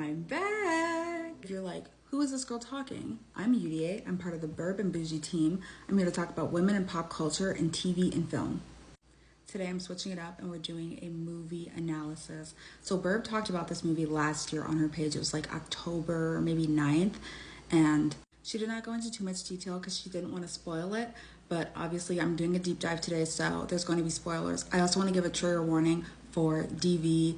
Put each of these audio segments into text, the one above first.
I'm back. If you're like, who is this girl talking? I'm UDA. I'm part of the Burb and Bougie team. I'm here to talk about women in pop culture and TV and film. Today I'm switching it up and we're doing a movie analysis. So Burb talked about this movie last year on her page. It was like October, maybe 9th. And she did not go into too much detail because she didn't want to spoil it. But obviously I'm doing a deep dive today, so there's going to be spoilers. I also want to give a trigger warning for DV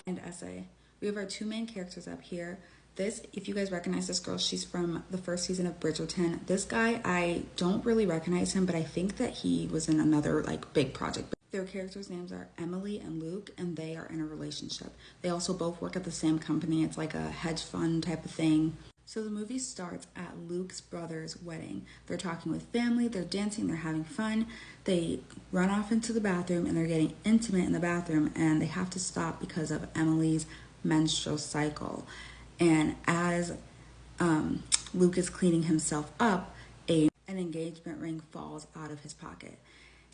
and essay. We have our two main characters up here. This, if you guys recognize this girl, she's from the first season of Bridgerton. This guy, I don't really recognize him, but I think that he was in another like big project. Their characters' names are Emily and Luke, and they are in a relationship. They also both work at the same company. It's like a hedge fund type of thing. So the movie starts at Luke's brother's wedding. They're talking with family, they're dancing, they're having fun. They run off into the bathroom and they're getting intimate in the bathroom, and they have to stop because of Emily's menstrual cycle. And as Luke is cleaning himself up, an engagement ring falls out of his pocket.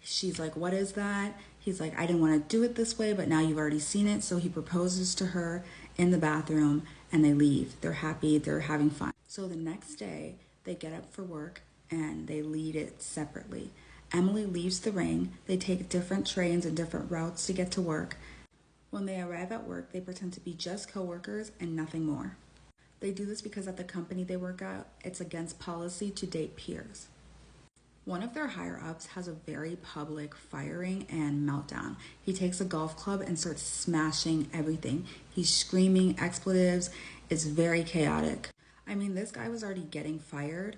She's like, what is that? He's like, I didn't want to do it this way, but now you've already seen it. So he proposes to her in the bathroom and they leave. They're happy, they're having fun. So the next day, they get up for work and they lead it separately. Emily leaves the ring. They take different trains and different routes to get to work. When they arrive at work, they pretend to be just coworkers and nothing more. They do this because at the company they work at, it's against policy to date peers. One of their higher-ups has a very public firing and meltdown. He takes a golf club and starts smashing everything. He's screaming expletives. It's very chaotic. I mean, this guy was already getting fired,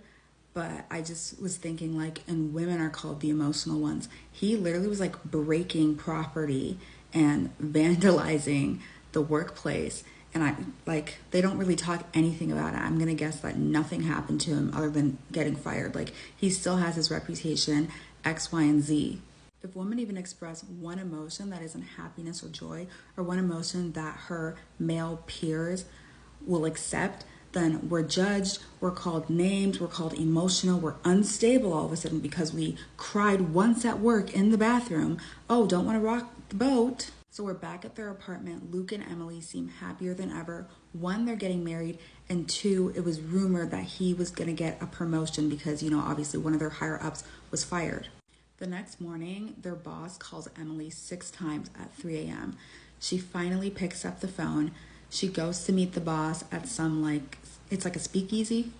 but I just was thinking like, and women are called the emotional ones. He literally was like breaking property and vandalizing the workplace. And I like, they don't really talk anything about it. I'm gonna guess that nothing happened to him other than getting fired. Like, he still has his reputation, X, Y, and Z. If women even express one emotion that isn't happiness or joy, or one emotion that her male peers will accept, then we're judged, we're called names, we're called emotional, we're unstable all of a sudden because we cried once at work in the bathroom. Oh, don't want to rock the boat. So we're back at their apartment. Luke and Emily seem happier than ever. One, they're getting married, and two, it was rumored that he was going to get a promotion because, obviously one of their higher ups was fired. The next morning, their boss calls Emily 6 times at 3 a.m. She finally picks up the phone. She goes to meet the boss at it's like a speakeasy.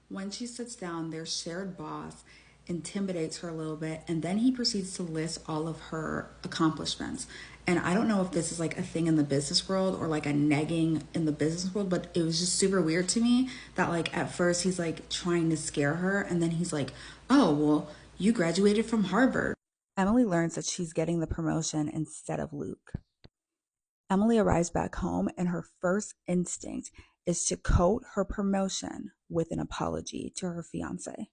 When she sits down, their shared boss intimidates her a little bit, and then he proceeds to list all of her accomplishments. And I don't know if this is like a thing in the business world or like a negging in the business world, but it was just super weird to me that like at first he's like trying to scare her, and then he's like, oh, well, you graduated from Harvard. Emily learns that she's getting the promotion instead of Luke. Emily arrives back home, and her first instinct is to coat her promotion with an apology to her fiance.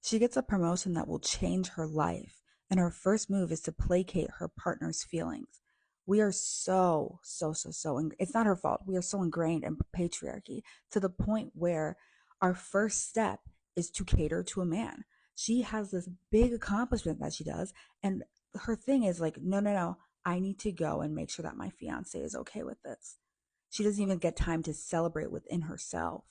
She gets a promotion that will change her life, and her first move is to placate her partner's feelings. We are it's not her fault. We are so ingrained in patriarchy to the point where our first step is to cater to a man. She has this big accomplishment that she does, and her thing is like, no, no, no, I need to go and make sure that my fiance is okay with this. She doesn't even get time to celebrate within herself.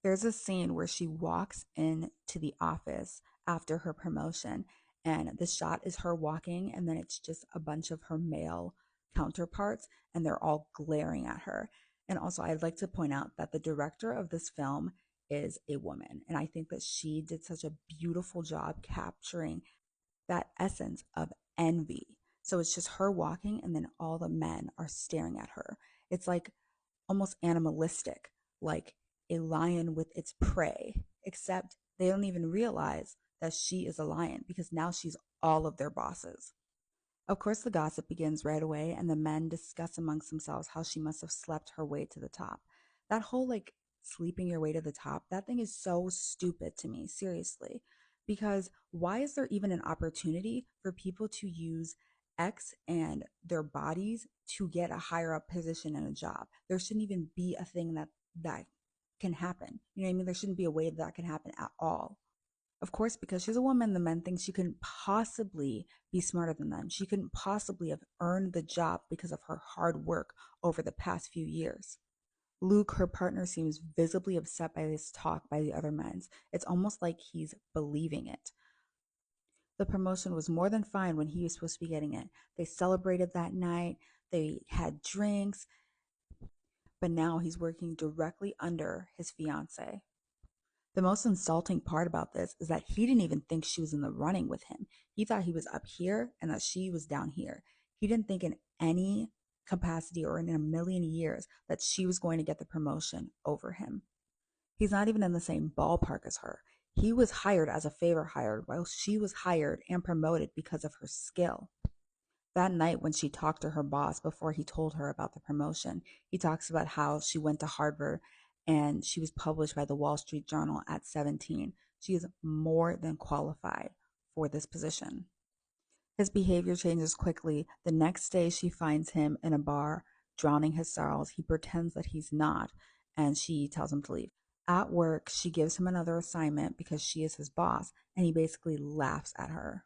There's a scene where she walks into the office after her promotion, and the shot is her walking, and then it's just a bunch of her male counterparts, and they're all glaring at her. And also, I'd like to point out that the director of this film is a woman, and I think that she did such a beautiful job capturing that essence of envy. So it's just her walking, and then all the men are staring at her. It's like almost animalistic, like a lion with its prey, except they don't even realize that she is a lion because now she's all of their bosses. Of course, the gossip begins right away, and the men discuss amongst themselves how she must have slept her way to the top. That whole like sleeping your way to the top, that thing is so stupid to me, seriously. Because why is there even an opportunity for people to use X and their bodies to get a higher up position in a job? There shouldn't even be a thing that can happen. You know what I mean? There shouldn't be a way that can happen at all. Of course, because she's a woman, the men think she couldn't possibly be smarter than them. She couldn't possibly have earned the job because of her hard work over the past few years. Luke, her partner, seems visibly upset by this talk by the other men. It's almost like he's believing it. The promotion was more than fine when he was supposed to be getting it. They celebrated that night, they had drinks, but now he's working directly under his fiance. The most insulting part about this is that he didn't even think she was in the running with him. He thought he was up here and that she was down here. He didn't think in any capacity or in a million years that she was going to get the promotion over him. He's not even in the same ballpark as her. He was hired as a favor hire, while she was hired and promoted because of her skill. That night, when she talked to her boss before he told her about the promotion, he talks about how she went to Harvard and she was published by the Wall Street Journal at 17. She is more than qualified for this position. His behavior changes quickly. The next day, she finds him in a bar, drowning his sorrows. He pretends that he's not, and she tells him to leave. At work, she gives him another assignment because she is his boss, and he basically laughs at her.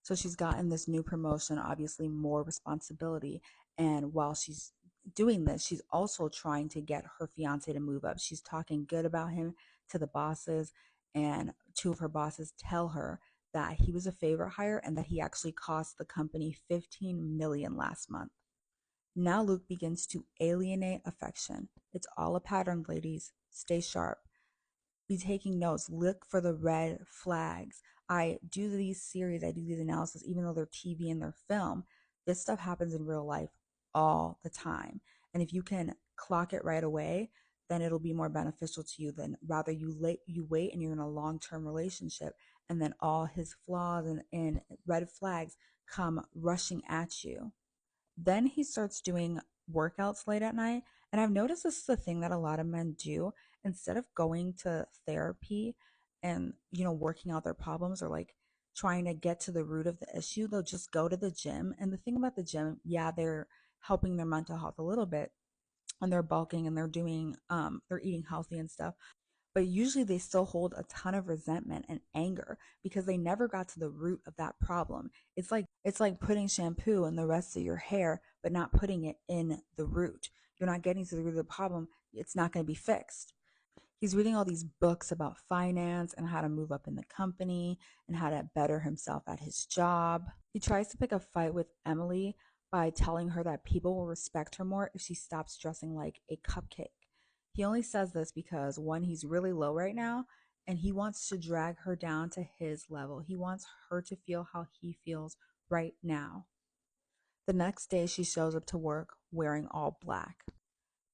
So she's gotten this new promotion, obviously more responsibility. And while she's doing this, she's also trying to get her fiance to move up. She's talking good about him to the bosses, and two of her bosses tell her that he was a favor hire and that he actually cost the company 15 million last month. Now Luke begins to alienate affection. It's all a pattern, ladies. Stay sharp. Be taking notes. Look for the red flags. I do these series, I do these analysis, even though they're TV and they're film. This stuff happens in real life all the time. And if you can clock it right away, then it'll be more beneficial to you than rather you wait and you're in a long-term relationship and then all his flaws and red flags come rushing at you. Then he starts doing workouts late at night. And I've noticed this is a thing that a lot of men do. Instead of going to therapy and, working out their problems or like trying to get to the root of the issue, they'll just go to the gym. And the thing about the gym, yeah, they're helping their mental health a little bit and they're bulking and they're eating healthy and stuff, but usually they still hold a ton of resentment and anger because they never got to the root of that problem. It's like putting shampoo in the rest of your hair but not putting it in the root. You're not getting to the root of the problem. It's not going to be fixed. He's reading all these books about finance and how to move up in the company and how to better himself at his job. He tries to pick a fight with Emily by telling her that people will respect her more if she stops dressing like a cupcake. He only says this because, one, he's really low right now, and he wants to drag her down to his level. He wants her to feel how he feels right now. The next day, she shows up to work wearing all black.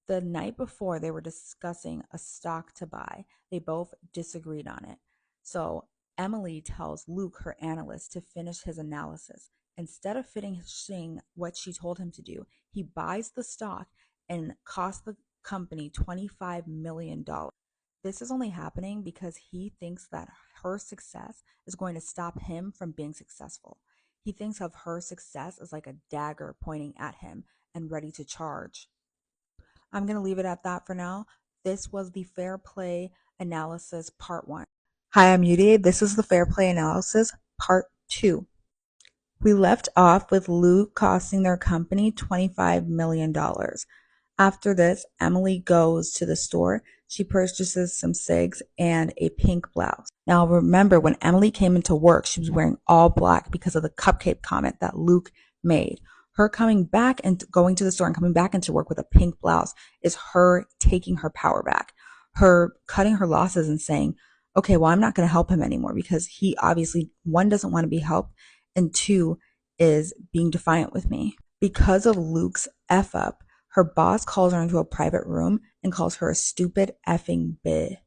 The night before, they were discussing a stock to buy. They both disagreed on it. So Emily tells Luke, her analyst, to finish his analysis. Instead of finishing what she told him to do, he buys the stock and costs the company $25 million. This is only happening because he thinks that her success is going to stop him from being successful. He thinks of her success as like a dagger pointing at him and ready to charge. I'm going to leave it at that for now. This was the Fair Play Analysis Part 1. Hi, I'm Yudi. This is the Fair Play Analysis Part 2. We left off with Luke costing their company $25 million. After this, Emily goes to the store. She purchases some cigs and a pink blouse. Now, remember, when Emily came into work, she was wearing all black because of the cupcake comment that Luke made. Her coming back and going to the store and coming back into work with a pink blouse is her taking her power back, her cutting her losses and saying, okay, well, I'm not going to help him anymore because he obviously, one, doesn't want to be helped, and two, is being defiant with me. Because of Luke's F up, her boss calls her into a private room and calls her a stupid effing bitch.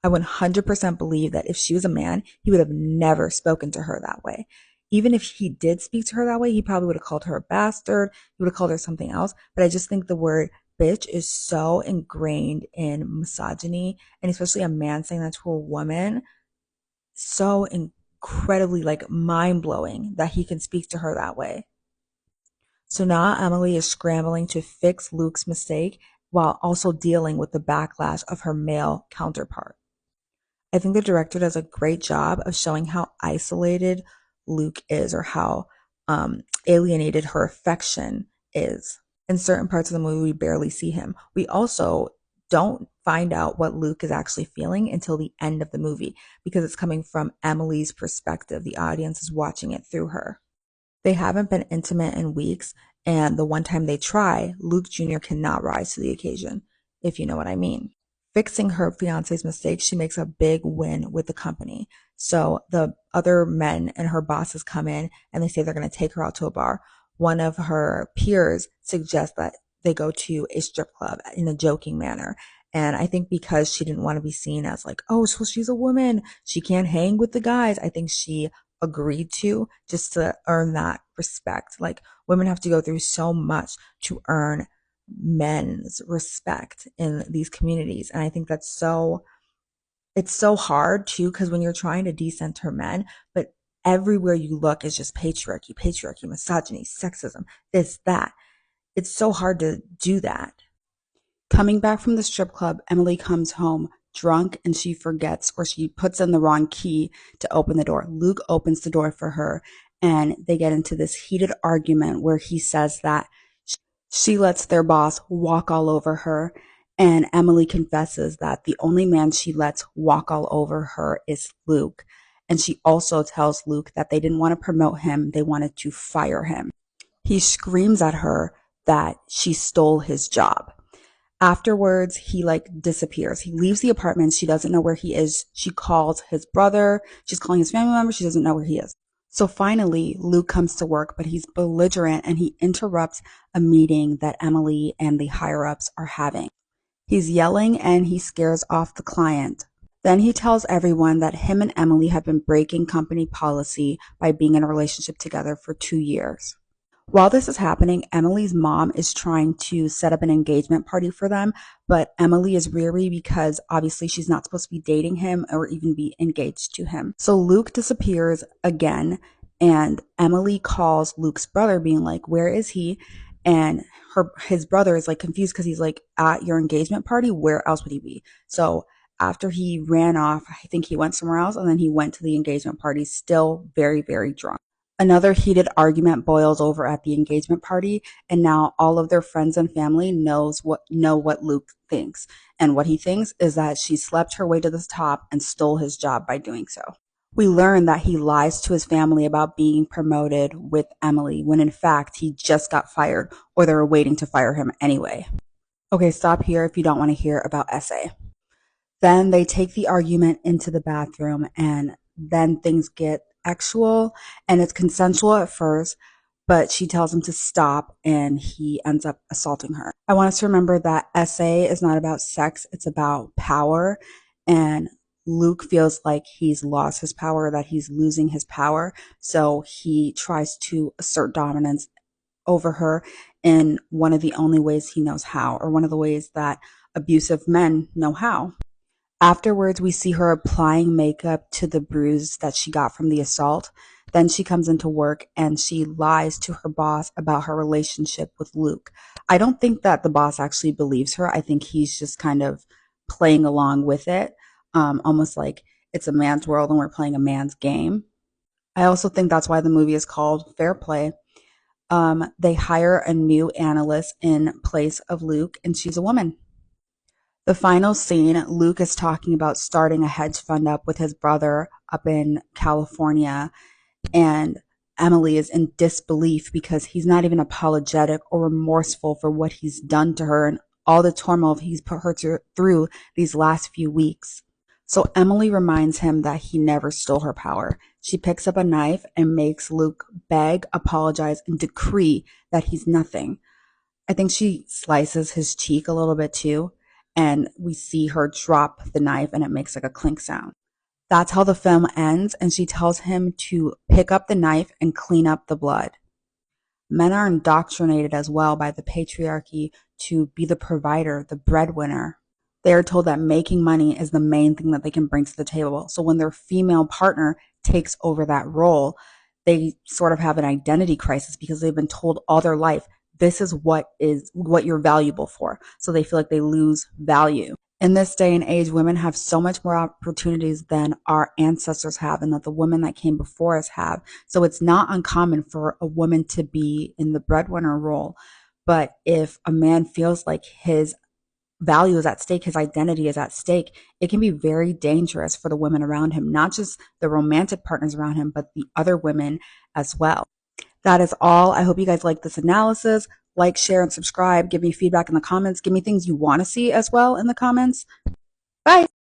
I 100% believe that if she was a man, he would have never spoken to her that way. Even if he did speak to her that way, he probably would have called her a bastard. He would have called her something else. But I just think the word bitch is so ingrained in misogyny, and especially a man saying that to a woman, so incredibly like mind blowing that he can speak to her that way. So now Emily is scrambling to fix Luke's mistake while also dealing with the backlash of her male counterpart. I think the director does a great job of showing how isolated Luke is or how alienated her affection is. In certain parts of the movie, we barely see him. We also don't find out what Luke is actually feeling until the end of the movie because it's coming from Emily's perspective. The audience is watching it through her. They haven't been intimate in weeks, and the one time they try, Luke Jr. cannot rise to the occasion, if you know what I mean. Fixing her fiance's mistake, she makes a big win with the company. So the other men and her bosses come in and they say they're going to take her out to a bar. One of her peers suggests that they go to a strip club in a joking manner. And I think because she didn't want to be seen as like, oh, so she's a woman, she can't hang with the guys. I think she agreed to just to earn that respect. Like women have to go through so much to earn men's respect in these communities. And I think it's so hard too, because when you're trying to decenter men, but everywhere you look is just patriarchy, misogyny, sexism, this, that. It's so hard to do that. Coming back from the strip club, Emily comes home drunk and she forgets or she puts in the wrong key to open the door. Luke opens the door for her and they get into this heated argument where he says that she lets their boss walk all over her. And Emily confesses that the only man she lets walk all over her is Luke. And she also tells Luke that they didn't want to promote him, they wanted to fire him. He screams at her that she stole his job. Afterwards, he like disappears. He leaves the apartment. She doesn't know where he is. She calls his brother. She's calling his family member. She doesn't know where he is. So finally, Luke comes to work, but he's belligerent and he interrupts a meeting that Emily and the higher ups are having. He's yelling and he scares off the client. Then he tells everyone that him and Emily have been breaking company policy by being in a relationship together for 2 years. While this is happening, Emily's mom is trying to set up an engagement party for them, but Emily is weary because obviously she's not supposed to be dating him or even be engaged to him. So Luke disappears again, and Emily calls Luke's brother being like, where is he? And his brother is like confused because he's like, at your engagement party, where else would he be? So after he ran off, I think he went somewhere else, and then he went to the engagement party still very, very drunk. Another heated argument boils over at the engagement party, and now all of their friends and family know what Luke thinks. And what he thinks is that she slept her way to the top and stole his job by doing so. We learn that he lies to his family about being promoted with Emily when in fact he just got fired or they were waiting to fire him anyway. Okay, stop here if you don't want to hear about SA. Then they take the argument into the bathroom and then things get actual and it's consensual at first, but she tells him to stop and he ends up assaulting her. I want us to remember that SA is not about sex, it's about power. And Luke feels like he's lost his power, that he's losing his power. So he tries to assert dominance over her in one of the only ways he knows how, or one of the ways that abusive men know how. Afterwards, we see her applying makeup to the bruise that she got from the assault. Then she comes into work and she lies to her boss about her relationship with Luke. I don't think that the boss actually believes her. I think he's just kind of playing along with it, almost like it's a man's world and we're playing a man's game. I also think that's why the movie is called Fair Play. They hire a new analyst in place of Luke, and she's a woman. The final scene, Luke is talking about starting a hedge fund up with his brother up in California, and Emily is in disbelief because he's not even apologetic or remorseful for what he's done to her and all the turmoil he's put her through these last few weeks. So Emily reminds him that he never stole her power. She picks up a knife and makes Luke beg, apologize, and decree that he's nothing. I think she slices his cheek a little bit too, and we see her drop the knife and it makes like a clink sound. That's how the film ends, and she tells him to pick up the knife and clean up the blood. Men are indoctrinated as well by the patriarchy to be the provider, the breadwinner. They are told that making money is the main thing that they can bring to the table. So when their female partner takes over that role, they sort of have an identity crisis because they've been told all their life, this is what you're valuable for. So they feel like they lose value. In this day and age, women have so much more opportunities than our ancestors have and that the women that came before us have. So it's not uncommon for a woman to be in the breadwinner role. But if a man feels like his value is at stake, his identity is at stake, it can be very dangerous for the women around him, not just the romantic partners around him, but the other women as well. That is all. I hope you guys like this analysis. Like, share, and subscribe. Give me feedback in the comments. Give me things you want to see as well in the comments.